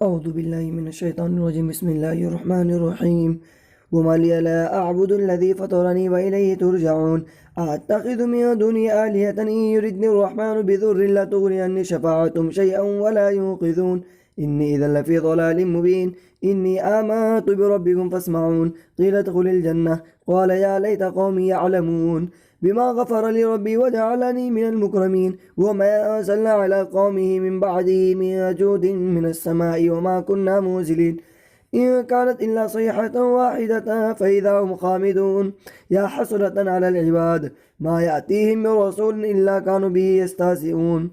أعوذ بالله من الشيطان الرجيم. بسم الله الرحمن الرحيم. وما لي لا أعبد الذي فطرني وإليه ترجعون. أتخذ من دونه آلهة إن يردني الرحمن بضر لا تغني عني شفاعتهم شيئا ولا ينقذون. إني إذا لفي ضلال مبين. إني آمنت بربكم فاسمعون. قيل ادخل الجنة. قال يا ليت قومي يعلمون بما غفر لي ربي وجعلني من المكرمين. وما أنزلنا على قومه من بعده من جود من السماء وما كنا منزلين. إن كانت إلا صيحة واحدة فإذا هم خامدون. يا حسرة على العباد ما يأتيهم من رسول إلا كانوا به يستهزئون.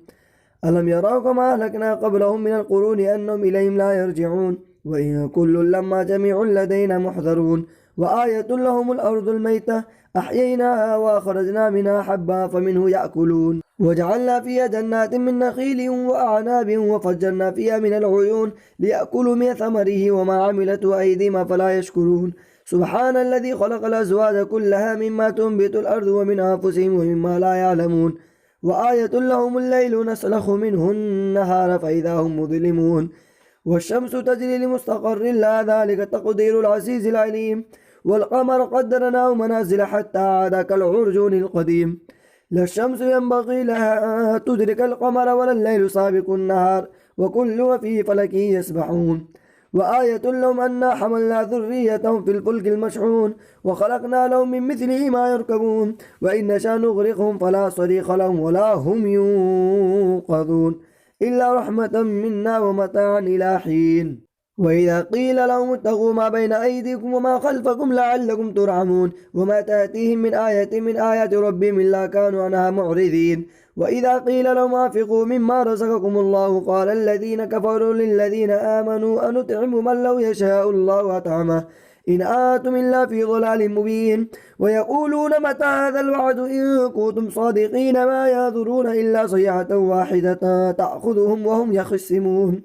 ألم يروا كما أهلكنا قبلهم من القرون أنهم إليهم لا يرجعون. وإن كل لما جميع لدينا محضرون. وآية لهم الأرض الميتة أحييناها وأخرجنا منها حبا فمنه يأكلون. وجعلنا فيها جنات من نخيل وأعناب وفجرنا فيها من العيون ليأكلوا من ثمره وما عملته أيديهم فلا يشكرون. سبحان الذي خلق الأزواج كلها مما تنبت الأرض ومن أنفسهم ومما لا يعلمون. وآية لهم الليل نسلخ منه النهار فإذا هم مظلمون. والشمس تجري لمستقر لها ذلك تقدير العزيز العليم. والقمر قدرناه منازل حتى عاد كالعرجون القديم. لا الشمس ينبغي لها أن تدرك القمر ولا الليل سابق النهار وكل في فلك يسبحون. وآية لهم أنا حملنا ذريتهم في الفلك المشحون وخلقنا لهم من مثله ما يركبون. وإن نشاء نغرقهم فلا صريخ لهم ولا هم ينقذون إلا رحمة منا ومتاعا إلى حين. وإذا قيل لهم اتقوا ما بين أيديكم وما خلفكم لعلكم ترحمون. وما تأتيهم من آية من آيات ربهم إلا كانوا عنها معرضين. وإذا قيل لهم أنفقوا مما رزقكم الله قال الذين كفروا للذين آمنوا أنطعم من لو يشاء الله أطعمه إن أنتم إلا في ضلال مبين. ويقولون متى هذا الوعد إن كنتم صادقين ما ينظرون إلا صيحة واحدة تأخذهم وهم يخصمون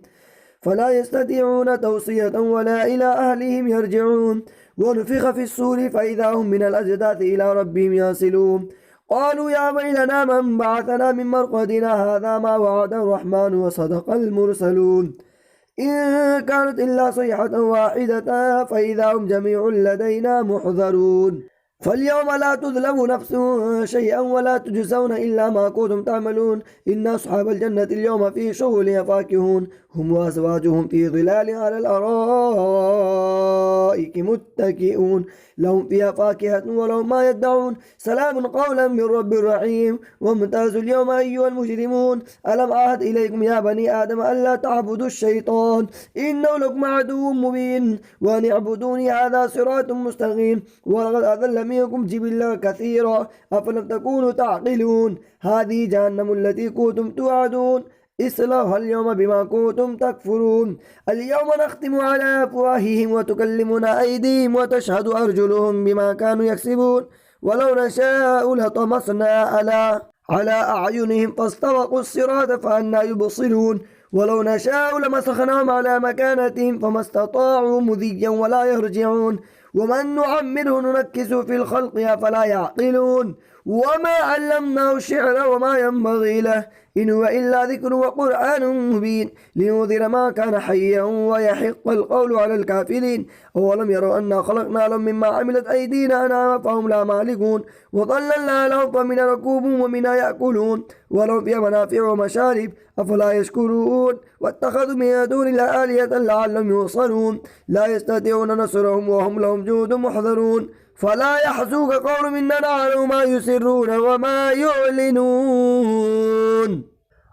فلا يستطيعون توصية ولا إلى أهلهم يرجعون. ونفخ في الصور فإذا هم من الأجداث إلى ربهم يصلون. قالوا يا ويلنا من بعثنا من مرقدنا هذا ما وعد الرحمن وصدق المرسلون. إن كانت إلا صيحة واحدة فإذا هم جميع لدينا محضرون. فاليوم لا تظلم نفس شيئا ولا تجزون إلا ما كنتم تعملون. إن أصحاب الجنة اليوم في شغل فاكهون هم وأزواجهم في ظلال على الأرائك متكئون لهم فيها فاكهة ولهم ما يدعون سلام قولا من رب رحيم. وامتازوا اليوم أيها المجرمون ألم أعهد إليكم يا بني آدم ألا تعبدوا الشيطان إنه لكم عدو مبين وأن اعبدوني هذا صراط مستقيم. ولقد أضل منكم جبلا كثيرا أفلم تكونوا تعقلون. هذه جهنم التي كنتم توعدون اصلوها اليوم بما كنتم تكفرون. اليوم نختم على أفواههم وتكلمنا أيديهم وتشهد أرجلهم بما كانوا يكسبون. ولو نشاء لطمسنا على أعينهم فاستبقوا الصراط فأنى يبصرون. ولو نشاء لمسخناهم على مكانتهم فما استطاعوا مضيا ولا يرجعون. ومن نعمره ننكسه في الخلق أفلا يعقلون. وما علمناه الشعر وما ينبغي له إن هو إلا ذكر وقرآن مبين لينذر ما كان حيا ويحق القول على الكافرين. أولم يروا أنا خلقنا لهم مما عملت أيدينا أنعاما فهم لا مالكون وظللنا لهم فمن ركوبهم ومنها يأكلون ولهم فيها منافع ومشارب أفلا يشكرون. واتخذوا من دون الله آلهة لعلهم يوصلون لا يستطيعون نصرهم وهم لهم جند محضرون. فلا يحزنك قول منا نعلم ما يسرون وما يعلنون.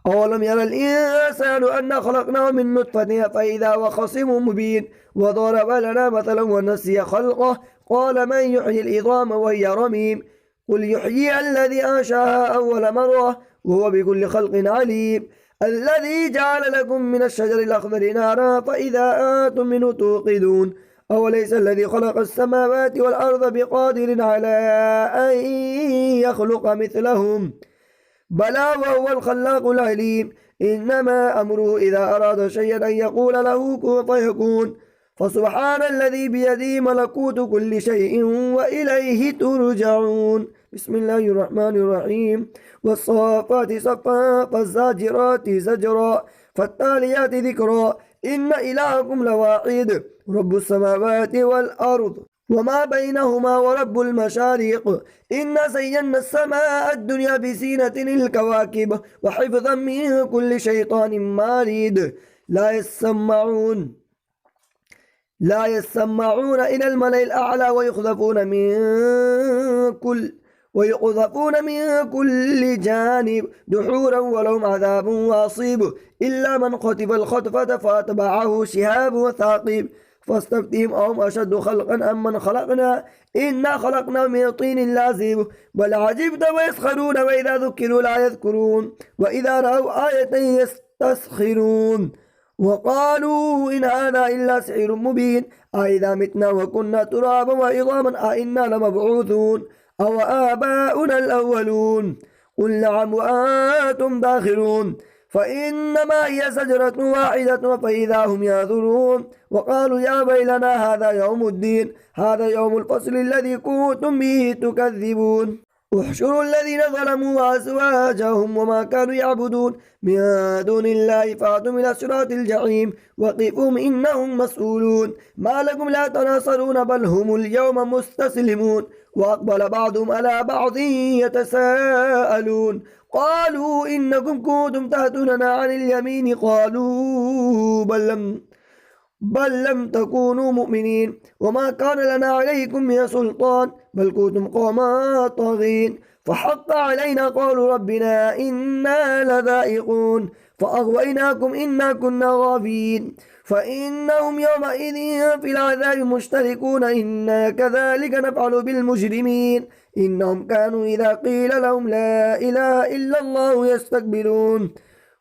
أولم يرى الإنسان أن خلقناه من نطفة فإذا هو خصيم مبين. وضرب لنا مثلا ونسي خلقه قال من يحيي العظام وهي رميم قل يحيي الذي أنشأها أول مرة وهو بكل خلق عليم. الذي جعل لكم من الشجر الأخضر نارا فإذا أنتم منه توقدون. أوليس الذي خلق السماوات والأرض بقادر على أن يخلق مثلهم بلى وهو الخلاق العليم. إنما أمره إذا أراد شيئا أن يقول له كن فيكون. فسبحان الذي بيده ملكوت كل شيء وإليه ترجعون. بسم الله الرحمن الرحيم. والصافات صفا فالزاجرات زجرا فالتاليات ذكرا إن إلهكم لواحد رب السماوات والأرض وما بينهما ورب المشارق إنا زينا السماء الدنيا بزينة الكواكب وحفظا من كل شيطان مارد لا يسمعون إلى الملأ الأعلى ويقذفون من كل جانب دحورا ولهم عذاب واصب إلا من خطف الخطفة فأتبعه شهاب ثاقب فاستفتهم أهم أشد خلقا أم من خلقنا إنا خلقنا من طين لازب بل عجبت ويسخرون وإذا ذكروا لا يذكرون وإذا رأوا آية يستسخرون وقالوا إن هذا إلا سحر مبين أإذا متنا وكنا ترابا وعظاما أإنا لمبعوثون أو آباؤنا الأولون قل نعم وأنتم داخرون فإنما هي زجرة واحدة فإذا هم ينظرون وقالوا يا ويلنا هذا يوم الدين هذا يوم الفصل الذي كنتم به تكذبون احشروا الذين ظلموا وأزواجهم وما كانوا يعبدون من دون الله فأتوا إلى صراط الجحيم وقفهم إنهم مسؤولون ما لكم لا تناصرون بل هم اليوم مستسلمون وأقبل بعضهم على بعض يتساءلون قالوا إنكم كنتم تأتوننا عن اليمين قالوا بل لم تكونوا مؤمنين وما كان لنا عليكم من سلطان بل كنتم قوما طاغين فحق علينا قول ربنا إنا لذائقون فأغويناكم إنا كنا غافين فإنهم يومئذ في العذاب مشتركون إنا كذلك نفعل بالمجرمين إنهم كانوا إذا قيل لهم لا إله إلا الله يستكبرون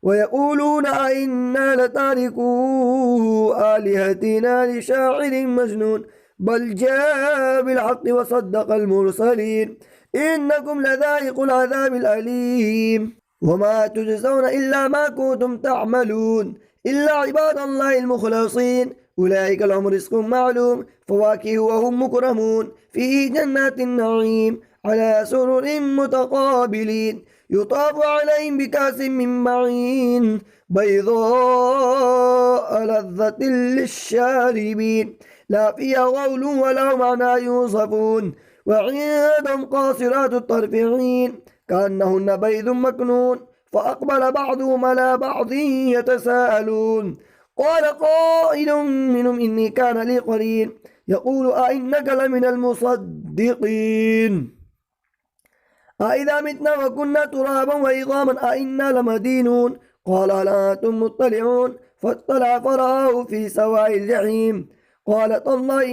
ويقولون أئنا لتاركو آلهتنا لشاعر مجنون بل جاء بالحق وصدق المرسلين إنكم لذائق العذاب الأليم وما تجزون إلا ما كنتم تعملون إلا عباد الله المخلصين أولئك لهم رزق معلوم فواكه وهم مكرمون في جنات النعيم على سرر متقابلين يطاف عليهم بكأس من معين بيضاء لذة للشاربين لا فيها غول ولا هم عنها يوصفون وعندهم قاصرات الطرف عين كأنهن بيض مكنون فأقبل بعضهم على بعض يتساءلون قال قائل منهم إني كان لي قرين يقول أئنك لمن المصدقين أئذا متنا وكنا ترابا وعظاما أئنا لمدينون قال هل أنتم مطلعون فاطلع فرآه في سواء الجحيم قال تالله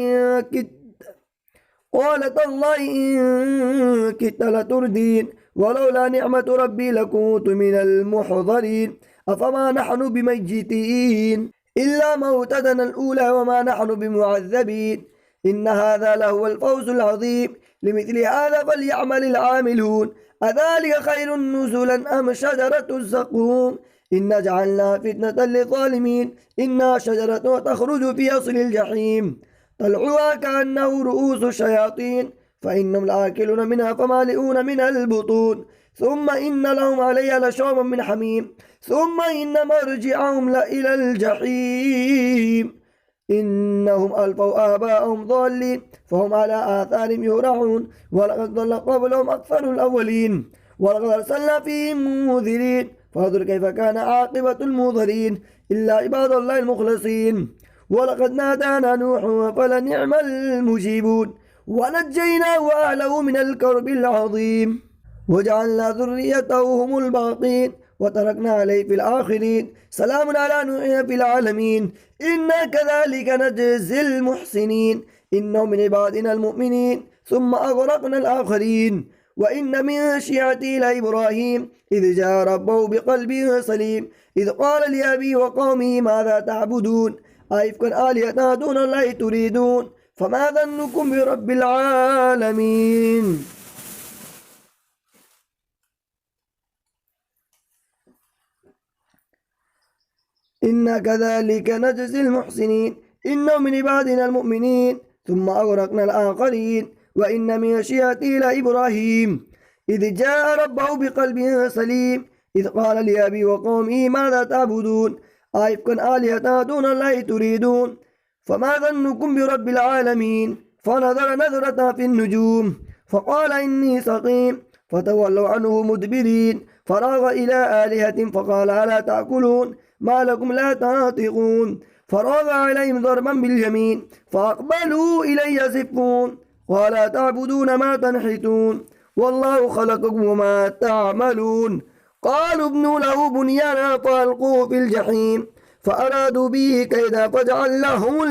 إن كدت لتردين ولولا نعمة ربي لكنت من المحضرين أفما نحن بميتين إلا موتتنا الأولى وما نحن بمعذبين إن هذا لهو الفوز العظيم لمثل هذا فليعمل العاملون أذلك خير نزلا أم شجرة الزقوم إنا جعلنا فتنة للظالمين إنها شجرة تخرج في أصل الجحيم طلعها كأنه رؤوس الشياطين فإنهم لآكلون منها فمالئون منها البطون ثم إن لهم عليها لشوبا من حميم ثم إن مرجعهم لإلى الجحيم إنهم ألفوا آباءهم ضالين فهم على آثارهم يهرعون ولقد ضل قبلهم أكثر الأولين ولقد أرسلنا فيهم منذرين فانظر كيف كان عاقبة المنذرين إلا عباد الله المخلصين ولقد نادانا نوح فلنعم المجيبون ونجيناه وأهله من الكرب العظيم وجعلنا ذريته هم الباقين وتركنا عليه في الآخرين سلام على نوح في العالمين إنا كذلك نجزي المحسنين إنهم من عبادنا المؤمنين ثم أغرقنا الآخرين وإن من شيعته لإبراهيم إذ جاء ربه بقلب سليم إذ قال لأبيه وقومه ماذا تعبدون أئفكا آلهة دون الله تريدون فما ظنكم برب العالمين إنا كذلك نجزي المحسنين إنهم من عبادنا المؤمنين ثم أغرقنا الآخرين وإن من شيعته لإبراهيم إذ جاء ربه بقلب سليم إذ قال لأبيه وقومه ماذا تعبدون أئفكا آلهة دون الله تريدون فما ظنكم برب العالمين فنظر نظرة في النجوم فقال إني سقيم فتولوا عنه مدبرين فراغ إلى آلهة فقال ألا تأكلون ما لكم لا تنطقون فراغ عليهم ضربا باليمين فأقبلوا إلي يزفون قال تعبدون ما تنحتون والله خلقكم وما تعملون قالوا ابنوا له بنيانا فألقوه في الجحيم فأرادوا به كيدا فجعلناهم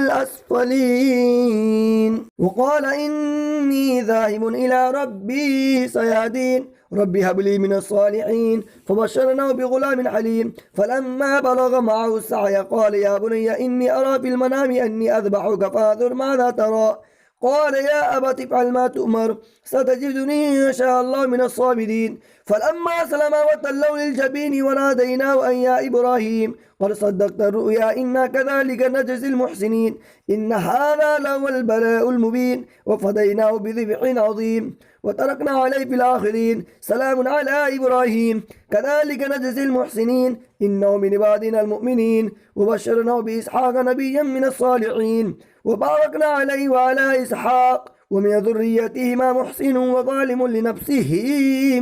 الأسفلين وقال إني ذاهب إلى ربي سيهدين ربي هب لي من الصالحين فبشرناه بغلام حليم فلما بلغ معه السعي قال يا بني إني أرى في المنام أني أذبحك فانظر ماذا ترى قال يا أبت افعل ما تؤمر ستجدني إن شاء الله من الصابرين فلما سلم وتلوا للجبين وناديناه أن يا إبراهيم قد صدقت الرؤيا إنا كذلك نجزي المحسنين إن هذا لهو البلاء المبين وفديناه بذبح عظيم وتركنا عليه في الآخرين سلام على إبراهيم كذلك نجزي المحسنين إنه من عبادنا المؤمنين وبشرناه بإسحاق نبيا من الصالحين وباركنا عليه وعلى إسحاق ومن ذريتهما محسن وظالم لنفسه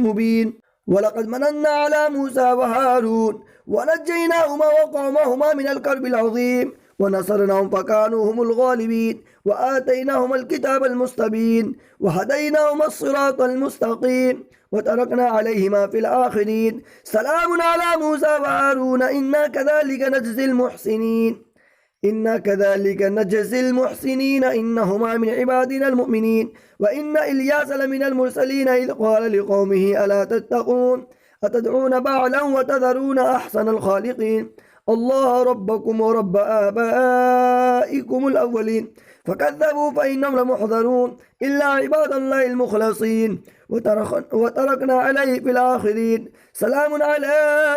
مبين ولقد مننا على موسى وهارون ونجيناهما وقومهما من الكرب العظيم ونصرناهم فكانوا هم الغالبين وآتيناهما الكتاب المستبين وهديناهما الصراط المستقيم وتركنا عليهما في الآخرين سلام على موسى وهارون إنا كذلك نجزي المحسنين إنهما من عبادنا المؤمنين وإن إلياس لمن المرسلين إذ قال لقومه ألا تتقون أتدعون بعلا وتذرون أحسن الخالقين الله ربكم ورب آبائكم الأولين فكذبوا فإنهم لمحضرون إلا عباد الله المخلصين وتركنا عليه في الآخرين سلام على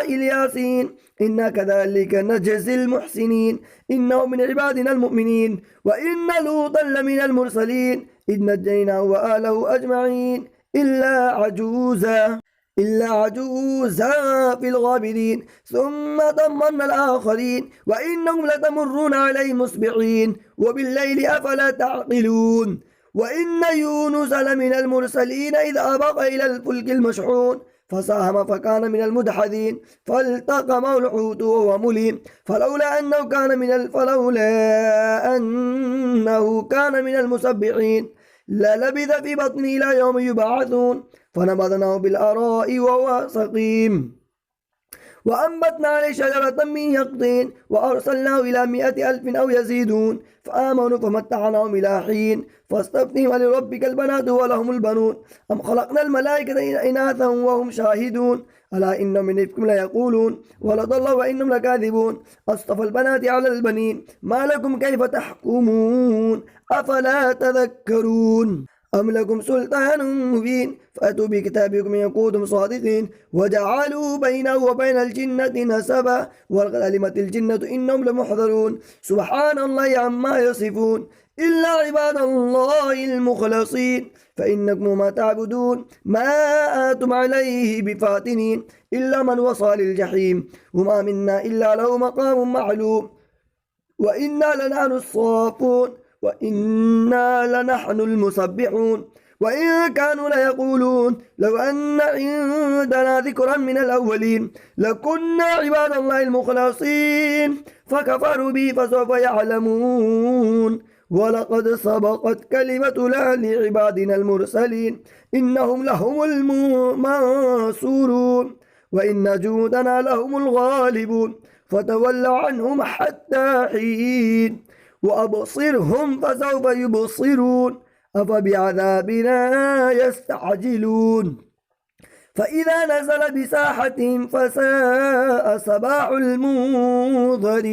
الياسين إنا كذلك نجزي المحسنين إنه من عبادنا المؤمنين وإن لوطا لمن المرسلين إذ نجيناه وآله أجمعين إلا عجوزا في الغابرين ثم دمرنا الآخرين وإنهم لتمرون عليهم مصبحين وبالليل أفلا تعقلون وإن يونس لمن المرسلين إذ أبق إلى الفلك المشحون فساهم فكان من المدحضين فالتقمه الحوت وهو مليم فلولا أنه كان من المسبحين للبث في بطنه إلى يوم يبعثون فنبذناه بالأراء وهو سقيم وأنبتنا عليه شجرة من يقطين وأرسلناه إلى 100,000 أو يزيدون فآمنوا فمتعناهم إلى حين فاستفتهم لربك البنات ولهم البنون أم خلقنا الملائكة إناثا وهم شاهدون ألا إن من إفكم ليقولون ولد الله وإنهم لكاذبون أصطفى البنات على البنين ما لكم كيف تحكمون أفلا تذكرون أم لكم سلطان مبين فأتوا بكتابكم إن كنتم صادقين وجعلوا بينه وبين الجنة نسبا ولقد علمت الجنة إنهم لمحضرون سبحان الله عما يصفون إلا عباد الله المخلصين فإنكم ما تعبدون ما أنتم عليه بفاتنين إلا من وصل الجحيم وما منا إلا له مقام معلوم وإنا لنحن الصافون وإنا لنحن المسبحون وإن كانوا ليقولون لو أن عندنا ذكرا من الأولين لكنا عباد الله المخلصين فكفروا به فسوف يعلمون ولقد سبقت كلمتنا لعبادنا المرسلين إنهم لهم المنصورون وإن جندنا لهم الغالبون فتول عنهم حتى حين وأبصرهم فسوف يبصرون أفبعذابنا يستعجلون فإذا نزل بساحتهم فساء صباح المنذرين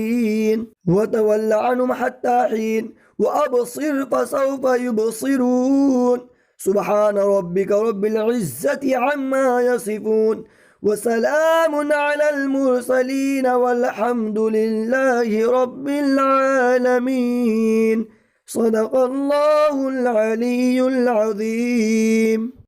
وتول عنهم حتى حين وأبصر فسوف يبصرون سبحان ربك رب العزة عما يصفون وسلام على المرسلين والحمد لله رب العالمين صدق الله العلي العظيم.